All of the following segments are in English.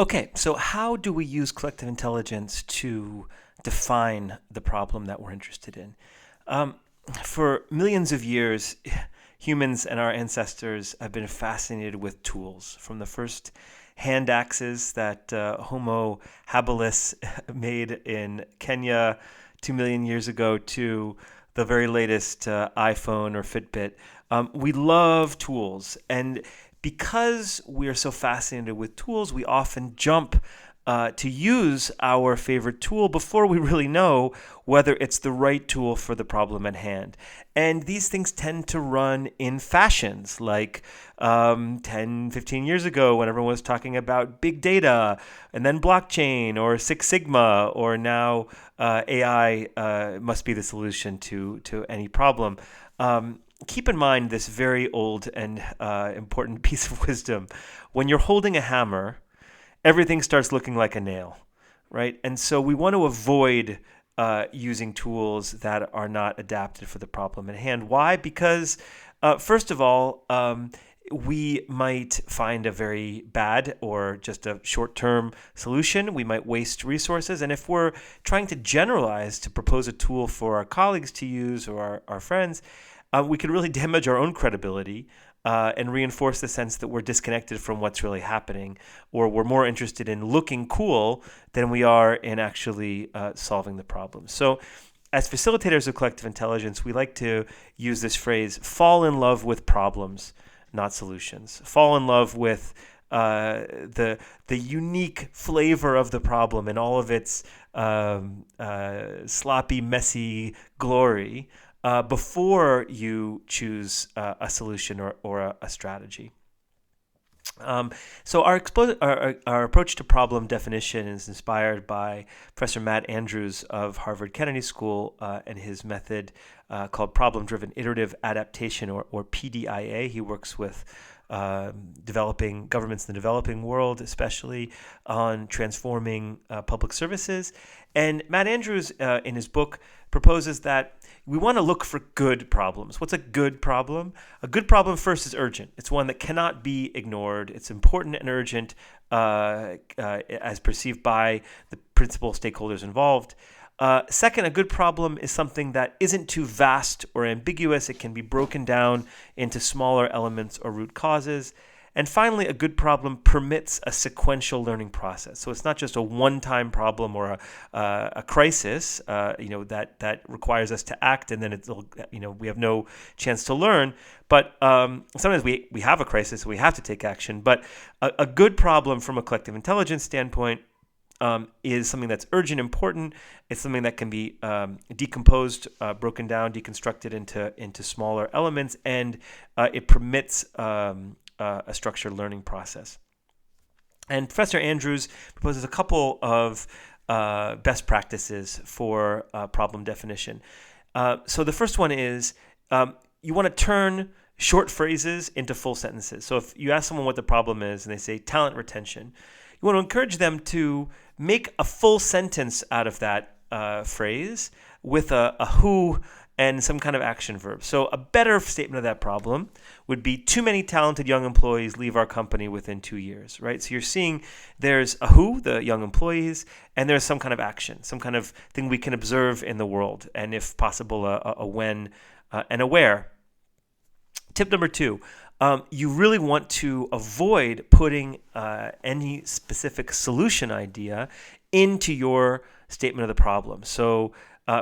Okay, so how do we use collective intelligence to define the problem that we're interested in? Um, for millions of years, humans and our ancestors have been fascinated with tools, from the first hand axes that Homo habilis made in Kenya 2 million years ago to the very latest iPhone or Fitbit. We love tools, and because we are so fascinated with tools, we often jump to use our favorite tool before we really know whether it's the right tool for the problem at hand. And these things tend to run in fashions, like 10, 15 years ago when everyone was talking about big data, and then blockchain or Six Sigma, or now AI must be the solution to any problem. Keep in mind this very old and important piece of wisdom. When you're holding a hammer, everything starts looking like a nail, right? And so we want to avoid using tools that are not adapted for the problem at hand. Why? Because, first of all, we might find a very bad or just a short-term solution. We might waste resources. And if we're trying to generalize to propose a tool for our colleagues to use or our friends, we could really damage our own credibility and reinforce the sense that we're disconnected from what's really happening, or we're more interested in looking cool than we are in actually solving the problem. So, as facilitators of collective intelligence, we like to use this phrase: fall in love with problems, not solutions. Fall in love with the unique flavor of the problem and all of its sloppy, messy glory before you choose a solution or a strategy. So our approach to problem definition is inspired by Professor Matt Andrews of Harvard Kennedy School and his method called problem-driven iterative adaptation, or PDIA. He works with developing governments in the developing world, especially on transforming public services. And Matt Andrews, in his book, proposes that we want to look for good problems. What's a good problem? A good problem, first, is urgent. It's one that cannot be ignored. It's important and urgent as perceived by the principal stakeholders involved. Second, a good problem is something that isn't too vast or ambiguous. It can be broken down into smaller elements or root causes. And finally, a good problem permits a sequential learning process. So it's not just a one-time problem or a crisis, that requires us to act, and then we have no chance to learn. But sometimes we have a crisis, and we have to take action. But a good problem, from a collective intelligence standpoint, is something that's urgent, important. It's something that can be decomposed, broken down, deconstructed into smaller elements, and it permits a structured learning process. And Professor Andrews proposes a couple of best practices for problem definition. So the first one is you want to turn short phrases into full sentences. So if you ask someone what the problem is and they say talent retention, you want to encourage them to make a full sentence out of that phrase with a who and some kind of action verb. So a better statement of that problem would be: too many talented young employees leave our company within 2 years, right? So you're seeing there's a who, the young employees, and there's some kind of action, some kind of thing we can observe in the world, and if possible, a when and a where. Tip number 2, you really want to avoid putting any specific solution idea into your statement of the problem. So,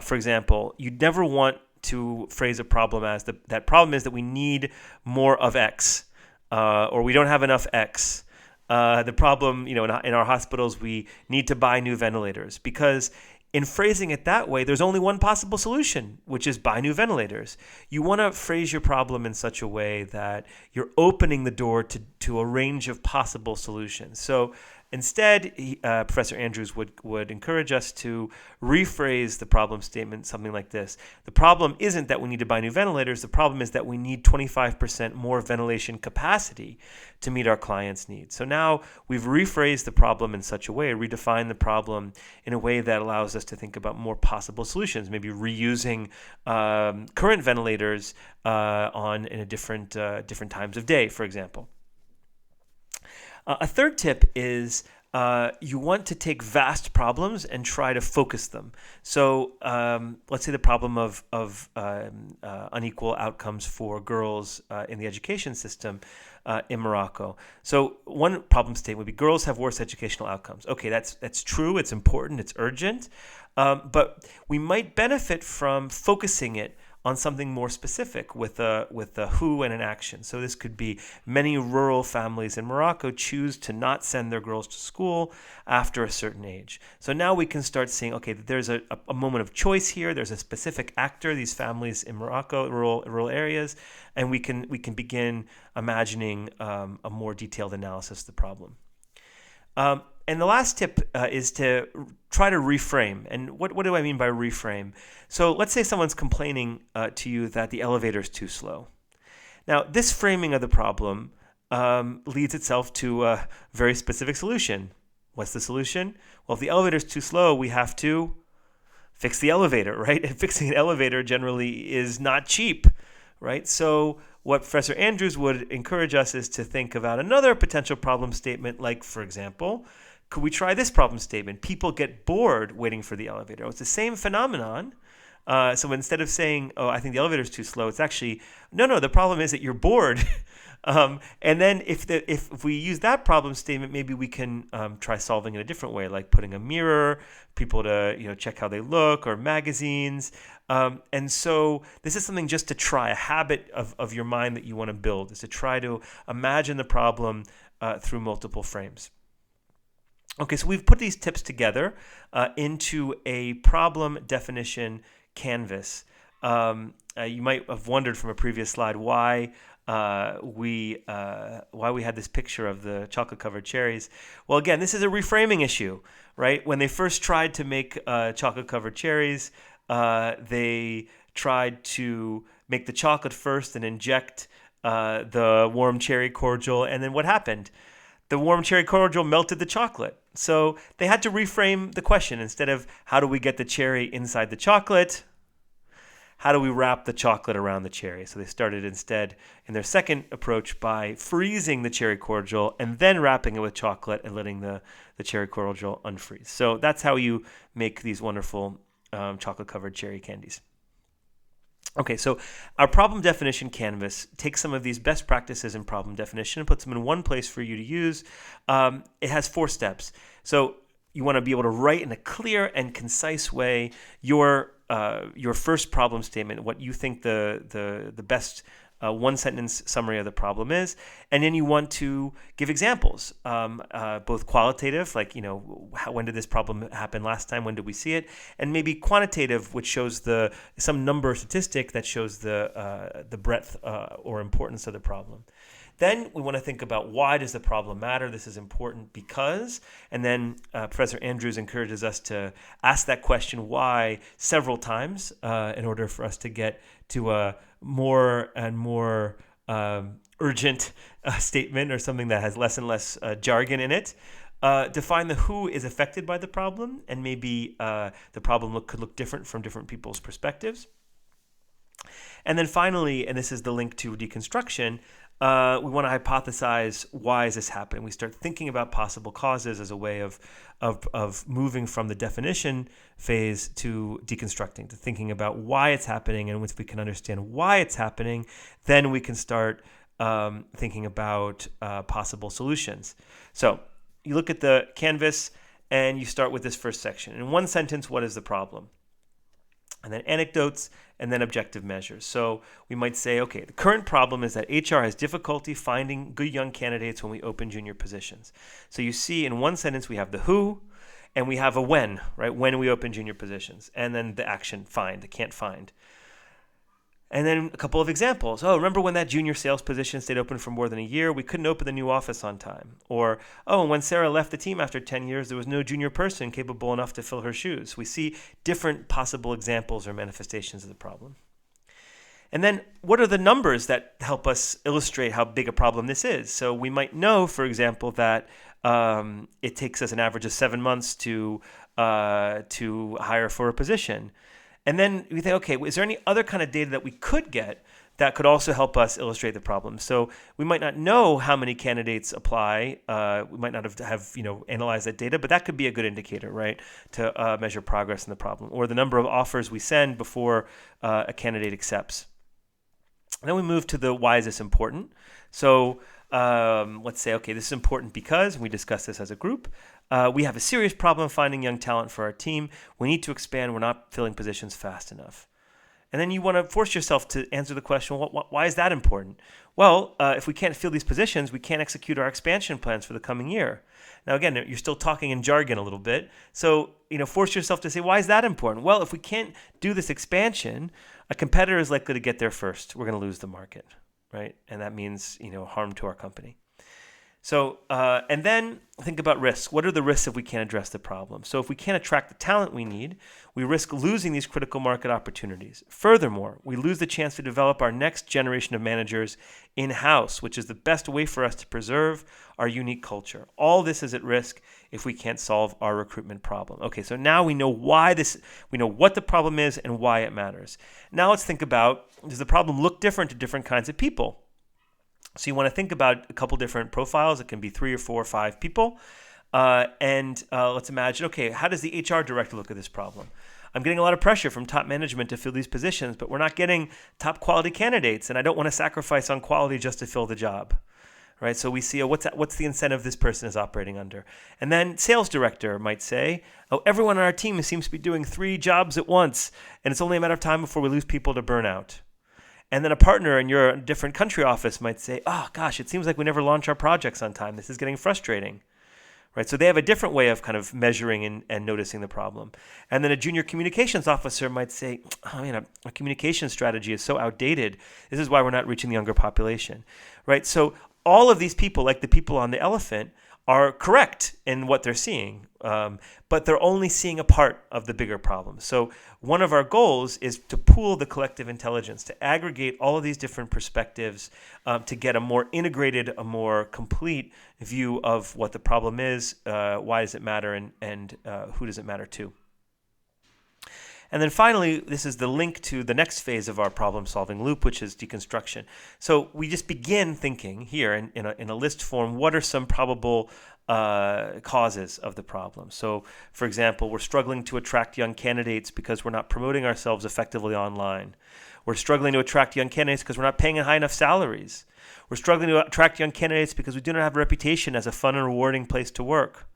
for example, you'd never want to phrase a problem as that problem is that we need more of X, or we don't have enough X. The problem, in our hospitals, we need to buy new ventilators, because in phrasing it that way, there's only one possible solution, which is buy new ventilators. You want to phrase your problem in such a way that you're opening the door to a range of possible solutions. So instead, Professor Andrews would encourage us to rephrase the problem statement something like this: the problem isn't that we need to buy new ventilators. The problem is that we need 25% more ventilation capacity to meet our clients' needs. So now we've rephrased the problem in such a way, redefined the problem in a way that allows us to think about more possible solutions, maybe reusing current ventilators in a different times of day, for example. A third tip is you want to take vast problems and try to focus them. So let's say the problem of unequal outcomes for girls in the education system in Morocco. So one problem statement would be girls have worse educational outcomes. Okay, that's true. It's important. It's urgent. But we might benefit from focusing it on something more specific with a who and an action. So this could be many rural families in Morocco choose to not send their girls to school after a certain age. So now we can start seeing, okay, there's a moment of choice here. There's a specific actor, these families in Morocco, rural areas, and we can begin imagining a more detailed analysis of the problem. And the last tip is to try to reframe. And what do I mean by reframe? So let's say someone's complaining to you that the elevator is too slow. Now, this framing of the problem leads itself to a very specific solution. What's the solution? Well, if the elevator is too slow, we have to fix the elevator, right? And fixing an elevator generally is not cheap, right? So what Professor Andrews would encourage us is to think about another potential problem statement, like, for example, could we try this problem statement? People get bored waiting for the elevator. It's the same phenomenon. So instead of saying, oh, I think the elevator is too slow, it's actually, no, the problem is that you're bored. And then if we use that problem statement, maybe we can try solving it a different way, like putting a mirror, people to check how they look, or magazines. And so this is something just to try, a habit of your mind that you want to build, is to try to imagine the problem through multiple frames. Okay, so we've put these tips together into a problem definition canvas. You might have wondered from a previous slide why we had this picture of the chocolate-covered cherries. Well, again, this is a reframing issue, right? When they first tried to make chocolate-covered cherries, they tried to make the chocolate first and inject the warm cherry cordial, and then what happened? The warm cherry cordial melted the chocolate. So they had to reframe the question. Instead of how do we get the cherry inside the chocolate, how do we wrap the chocolate around the cherry? So they started instead in their second approach by freezing the cherry cordial and then wrapping it with chocolate and letting the cherry cordial unfreeze. So that's how you make these wonderful chocolate-covered cherry candies. Okay, so our problem definition canvas takes some of these best practices in problem definition and puts them in one place for you to use. It has 4 steps. So you want to be able to write in a clear and concise way your first problem statement, what you think the best one-sentence summary of the problem is, and then you want to give examples, both qualitative, like when did this problem happen last time, when did we see it, and maybe quantitative, which shows some number statistic that shows the breadth or importance of the problem. Then we want to think about, why does the problem matter? This is important because, and then Professor Andrews encourages us to ask that question why several times in order for us to get to a more and more urgent statement, or something that has less and less jargon in it. Define the who is affected by the problem, and maybe the problem could look different from different people's perspectives. And then finally, and this is the link to deconstruction, we want to hypothesize, why is this happening? We start thinking about possible causes as a way of moving from the definition phase to deconstructing, to thinking about why it's happening. And once we can understand why it's happening, then we can start thinking about possible solutions. So you look at the canvas and you start with this first section. In one sentence, what is the problem? And then anecdotes, and then objective measures. So we might say, okay, the current problem is that HR has difficulty finding good young candidates when we open junior positions. So you see in one sentence we have the who, and we have a when, right? When we open junior positions. And then the action, find, the can't find. And then a couple of examples. Oh, remember when that junior sales position stayed open for more than a year? We couldn't open the new office on time. Or, oh, when Sarah left the team after 10 years, there was no junior person capable enough to fill her shoes. We see different possible examples or manifestations of the problem. And then what are the numbers that help us illustrate how big a problem this is? So we might know, for example, that it takes us an average of 7 months to hire for a position. And then we think, okay, is there any other kind of data that we could get that could also help us illustrate the problem. So we might not know how many candidates apply. We might not have analyzed that data, but that could be a good indicator, right, to measure progress in the problem, or the number of offers we send before a candidate accepts. And then we move to the why is this important. So let's say, okay, this is important because, we discussed this as a group, we have a serious problem finding young talent for our team. We need to expand. We're not filling positions fast enough. And then you want to force yourself to answer the question, why is that important? Well, if we can't fill these positions, we can't execute our expansion plans for the coming year. Now, again, you're still talking in jargon a little bit. So, force yourself to say, why is that important? Well, if we can't do this expansion, a competitor is likely to get there first. We're going to lose the market, right? And that means, harm to our company. So, and then think about risks. What are the risks if we can't address the problem? So if we can't attract the talent we need, we risk losing these critical market opportunities. Furthermore, we lose the chance to develop our next generation of managers in-house, which is the best way for us to preserve our unique culture. All this is at risk if we can't solve our recruitment problem. Okay, so now we know we know what the problem is and why it matters. Now let's think about, does the problem look different to different kinds of people? So you want to think about a couple different profiles. It can be 3 or 4 or 5 people. And let's imagine, okay, how does the HR director look at this problem? I'm getting a lot of pressure from top management to fill these positions, but we're not getting top quality candidates, and I don't want to sacrifice on quality just to fill the job. Right? So we see what's the incentive this person is operating under. And then sales director might say, oh, everyone on our team seems to be doing 3 jobs at once, and it's only a matter of time before we lose people to burnout. And then a partner in your different country office might say, oh, gosh, it seems like we never launch our projects on time. This is getting frustrating, right? So they have a different way of kind of measuring and noticing the problem. And then a junior communications officer might say, oh, man, our communication strategy is so outdated. This is why we're not reaching the younger population, right? So all of these people, like the people on the elephant, are correct in what they're seeing, but they're only seeing a part of the bigger problem. So one of our goals is to pool the collective intelligence, to aggregate all of these different perspectives, to get a more integrated, a more complete view of what the problem is, why does it matter, and who does it matter to. And then finally, this is the link to the next phase of our problem-solving loop, which is deconstruction. So we just begin thinking here in a list form, what are some probable causes of the problem? So, for example, we're struggling to attract young candidates because we're not promoting ourselves effectively online. We're struggling to attract young candidates because we're not paying high enough salaries. We're struggling to attract young candidates because we do not have a reputation as a fun and rewarding place to work.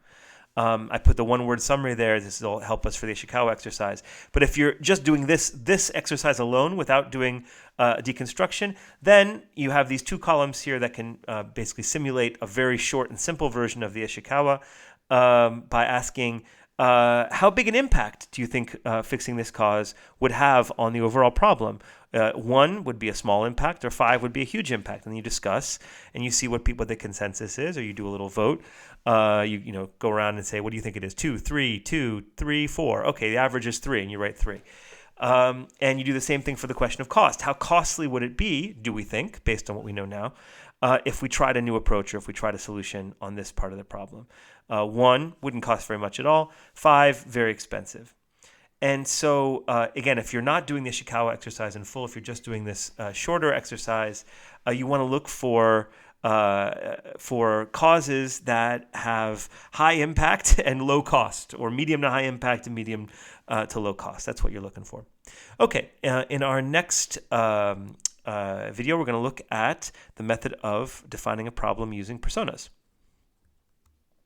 I put the one-word summary there. This will help us for the Ishikawa exercise. But if you're just doing this exercise alone without doing deconstruction, then you have these 2 columns here that can basically simulate a very short and simple version of the Ishikawa by asking, how big an impact do you think fixing this cause would have on the overall problem? 1 would be a small impact, or 5 would be a huge impact. And you discuss, and you see what the consensus is, or you do a little vote. You go around and say, what do you think it is? 2, 3, 2, 3, 4. Okay, the average is 3, and you write 3. And you do the same thing for the question of cost. How costly would it be, do we think, based on what we know now, if we tried a new approach or if we tried a solution on this part of the problem? 1 wouldn't cost very much at all. 5, very expensive. And so, again, if you're not doing the Ishikawa exercise in full, if you're just doing this shorter exercise, you want to look for causes that have high impact and low cost, or medium to high impact and medium to low cost. That's what you're looking for. Okay, in our next video, we're going to look at the method of defining a problem using personas.